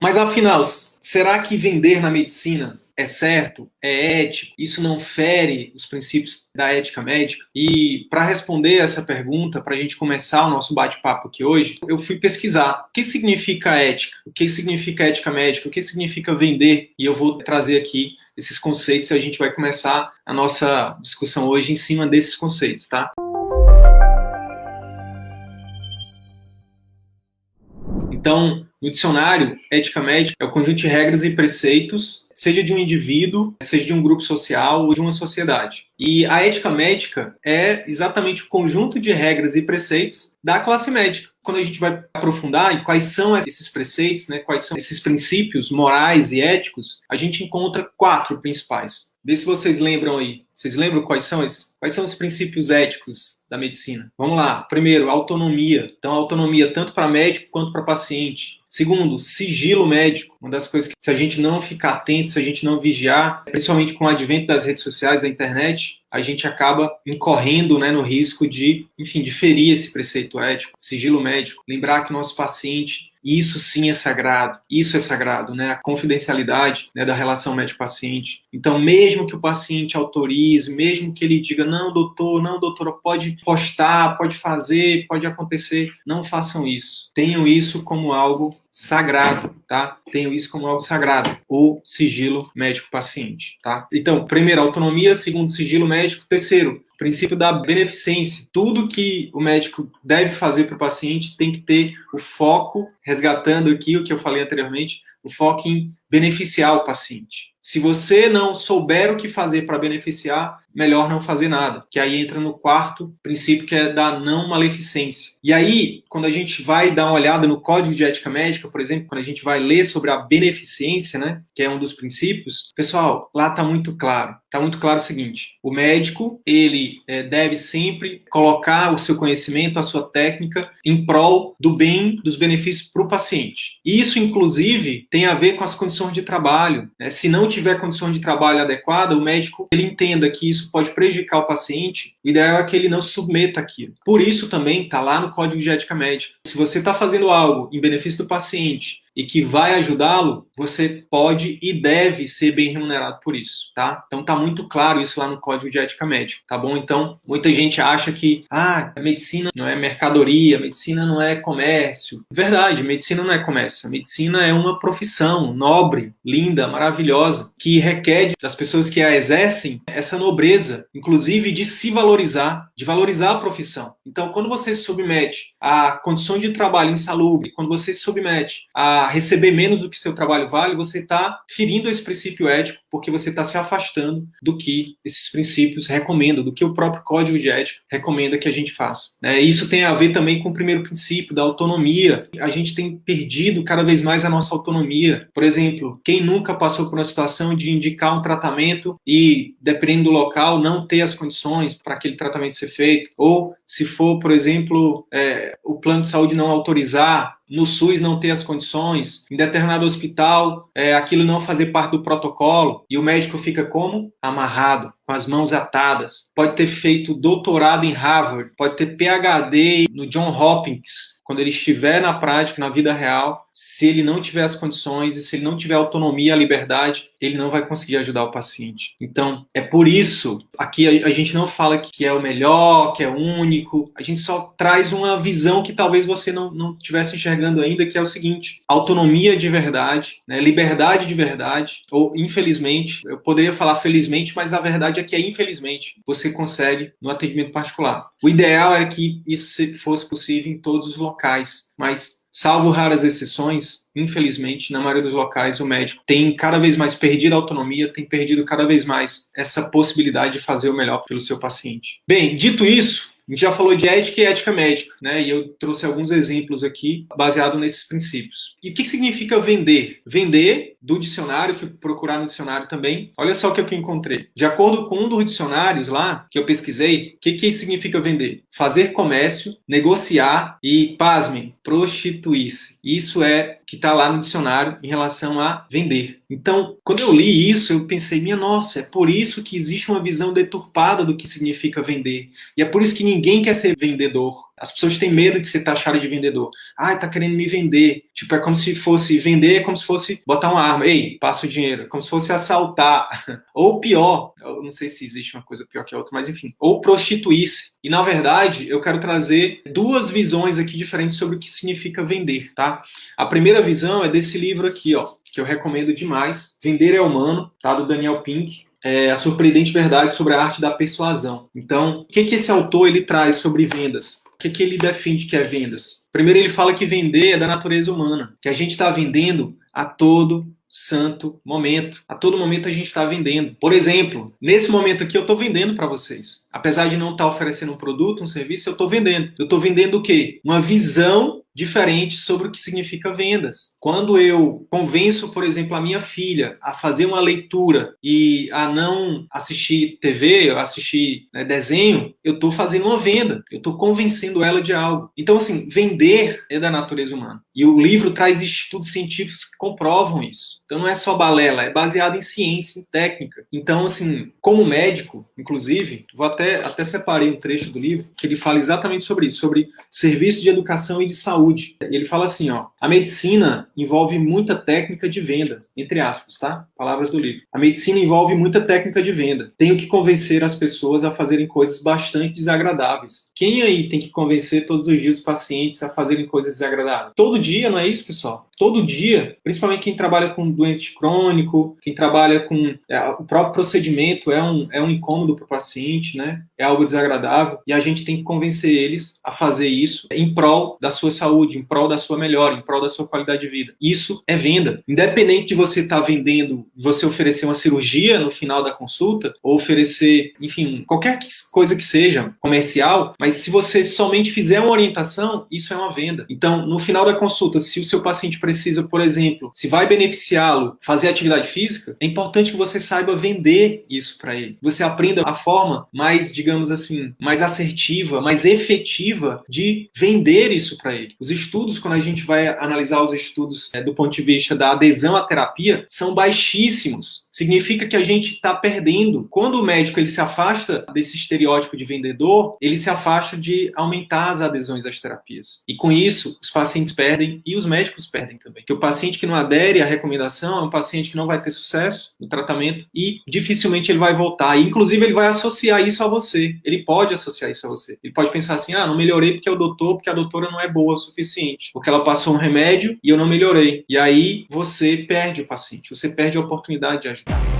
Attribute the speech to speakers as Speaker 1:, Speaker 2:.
Speaker 1: Mas afinal, será que vender na medicina é certo? É ético? Isso não fere os princípios da ética médica? E para responder essa pergunta, para a gente começar o nosso bate-papo aqui hoje, eu fui pesquisar o que significa ética, o que significa ética médica, o que significa vender, e eu vou trazer aqui esses conceitos e a gente vai começar a nossa discussão hoje em cima desses conceitos, tá? Então, no dicionário, ética médica é o conjunto de regras e preceitos, seja de um indivíduo, seja de um grupo social ou de uma sociedade. E a ética médica é exatamente o conjunto de regras e preceitos da classe médica. Quando a gente vai aprofundar em quais são esses preceitos, né, quais são esses princípios morais e éticos, a gente encontra 4 principais. Vê se vocês lembram aí. Vocês lembram quais são os princípios éticos da medicina? Vamos lá. Primeiro, autonomia. Então, autonomia tanto para médico quanto para paciente. Segundo, sigilo médico. Uma das coisas que, se a gente não ficar atento, se a gente não vigiar, principalmente com o advento das redes sociais, da internet, a gente acaba incorrendo, né, no risco de, enfim, de ferir esse preceito ético. Sigilo médico. Lembrar que o nosso paciente, isso sim é sagrado, né? A confidencialidade, né, da relação médico-paciente. Então, mesmo que o paciente autorize, mesmo que ele diga, não, doutora, pode postar, pode fazer, pode acontecer, não façam isso. Tenham isso como algo sagrado, tá? Tenham isso como algo sagrado, o sigilo médico-paciente, tá? Então, primeiro, autonomia, segundo, sigilo médico, terceiro, princípio da beneficência. Tudo que o médico deve fazer para o paciente tem que ter o foco, resgatando aqui o que eu falei anteriormente, o foco em beneficiar o paciente. Se você não souber o que fazer para beneficiar, melhor não fazer nada. Que aí entra no 4º princípio, que é da não maleficência. E aí, quando a gente vai dar uma olhada no Código de Ética Médica, por exemplo, quando a gente vai ler sobre a beneficência, né, que é um dos princípios, pessoal, lá está muito claro. Está muito claro o seguinte: o médico, ele deve sempre colocar o seu conhecimento, a sua técnica, em prol do bem, dos benefícios para o paciente. E isso, inclusive, tem a ver com as condições de trabalho, né? Se não tiver condição de trabalho adequada, o médico, ele entenda que isso pode prejudicar o paciente, o ideal é que ele não se submeta àquilo. Por isso também está lá no Código de Ética Médica. Se você está fazendo algo em benefício do paciente e que vai ajudá-lo, você pode e deve ser bem remunerado por isso, tá? Então tá muito claro isso lá no Código de Ética Médica, tá bom? Então, muita gente acha que, a medicina não é mercadoria, a medicina não é comércio. Verdade, medicina não é comércio. A medicina é uma profissão nobre, linda, maravilhosa, que requer das pessoas que a exercem essa nobreza, inclusive de se valorizar, de valorizar a profissão. Então, quando você se submete a condições de trabalho insalubre, quando você se submete a receber menos do que seu trabalho vale, você está ferindo esse princípio ético, porque você está se afastando do que esses princípios recomendam, do que o próprio Código de Ética recomenda que a gente faça. Isso tem a ver também com o primeiro princípio, da autonomia. A gente tem perdido cada vez mais a nossa autonomia. Por exemplo, quem nunca passou por uma situação de indicar um tratamento e, dependendo do local, não ter as condições para aquele tratamento ser feito? Ou, se for, por exemplo, o plano de saúde não autorizar, no SUS não ter as condições, em determinado hospital aquilo não fazer parte do protocolo, e o médico fica como? Amarrado, com as mãos atadas. Pode ter feito doutorado em Harvard, pode ter PhD no John Hopkins. Quando ele estiver na prática, na vida real, se ele não tiver as condições e se ele não tiver autonomia, a liberdade, ele não vai conseguir ajudar o paciente. Então, é por isso, aqui a gente não fala que é o melhor, que é o único, a gente só traz uma visão que talvez você não estivesse enxergando ainda, que é o seguinte: autonomia de verdade, né, liberdade de verdade, ou infelizmente, eu poderia falar felizmente, mas a verdade é que infelizmente você consegue no atendimento particular. O ideal é que isso fosse possível em todos os locais, mas salvo raras exceções, infelizmente, na maioria dos locais, o médico tem cada vez mais perdido a autonomia, tem perdido cada vez mais essa possibilidade de fazer o melhor pelo seu paciente. Bem, dito isso, a gente já falou de ética e ética médica, né? E eu trouxe alguns exemplos aqui baseado nesses princípios. E o que significa vender? Vender, do dicionário, fui procurar no dicionário também. Olha só o que eu encontrei. De acordo com um dos dicionários lá, que eu pesquisei, o que significa vender? Fazer comércio, negociar e, pasmem, prostituir-se. Isso é que está lá no dicionário em relação a vender. Então, quando eu li isso, eu pensei, minha nossa, é por isso que existe uma visão deturpada do que significa vender. E é por isso que ninguém quer ser vendedor. As pessoas têm medo de ser taxado de vendedor. Ah, tá querendo me vender. Tipo, é como se fosse vender, é como se fosse botar uma arma. Ei, passa o dinheiro. É como se fosse assaltar. Ou pior, eu não sei se existe uma coisa pior que a outra, mas enfim. Ou prostituir-se. E, na verdade, eu quero trazer duas visões aqui diferentes sobre o que significa vender, tá? A primeira visão é desse livro aqui, ó, que eu recomendo demais. Vender é Humano, tá? Do Daniel Pink. A surpreendente verdade sobre a arte da persuasão. Então, o que esse autor ele traz sobre vendas? O que ele defende que é vendas? Primeiro, ele fala que vender é da natureza humana, que a gente está vendendo a todo santo momento. A todo momento a gente está vendendo. Por exemplo, nesse momento aqui eu estou vendendo para vocês. Apesar de não estar oferecendo um produto, um serviço, eu estou vendendo. Eu estou vendendo o quê? Uma visão diferente sobre o que significa vendas. Quando eu convenço, por exemplo, a minha filha a fazer uma leitura e a não assistir TV, assistir desenho, eu estou fazendo uma venda. Eu estou convencendo ela de algo. Então, assim, vender é da natureza humana. E o livro traz estudos científicos que comprovam isso. Então, não é só balela, é baseado em ciência, em técnica. Então, assim, como médico, inclusive, vou até separei um trecho do livro que ele fala exatamente sobre isso, sobre serviço de educação e de saúde. Ele fala assim, ó, a medicina envolve muita técnica de venda, entre aspas, tá? Palavras do livro. A medicina envolve muita técnica de venda. Tenho que convencer as pessoas a fazerem coisas bastante desagradáveis. Quem aí tem que convencer todos os dias os pacientes a fazerem coisas desagradáveis? Todo dia, não é isso, pessoal? Todo dia, principalmente quem trabalha com doente crônico, quem trabalha com o próprio procedimento é um incômodo para o paciente, né? É algo desagradável e a gente tem que convencer eles a fazer isso em prol da sua saúde, em prol da sua melhora, em prol da sua qualidade de vida. Isso é venda. Independente de você estar vendendo, você oferecer uma cirurgia no final da consulta ou oferecer, enfim, qualquer coisa que seja comercial, mas se você somente fizer uma orientação, isso é uma venda. Então, no final da consulta, se o seu paciente precisa, por exemplo, se vai beneficiá-lo fazer atividade física, é importante que você saiba vender isso para ele. Você aprenda a forma mais, digamos assim, mais assertiva, mais efetiva de vender isso para ele. Os estudos, quando a gente vai analisar os estudos do ponto de vista da adesão à terapia, são baixíssimos. Significa que a gente está perdendo. Quando o médico ele se afasta desse estereótipo de vendedor, ele se afasta de aumentar as adesões às terapias. E com isso, os pacientes perdem e os médicos perdem também. Porque o paciente que não adere à recomendação é um paciente que não vai ter sucesso no tratamento e dificilmente ele vai voltar. E, inclusive, ele vai associar isso a você. Ele pode associar isso a você. Ele pode pensar assim, não melhorei porque é o doutor, porque a doutora não é boa o suficiente. Porque ela passou um remédio e eu não melhorei. E aí você perde o paciente. Você perde a oportunidade de ajudar.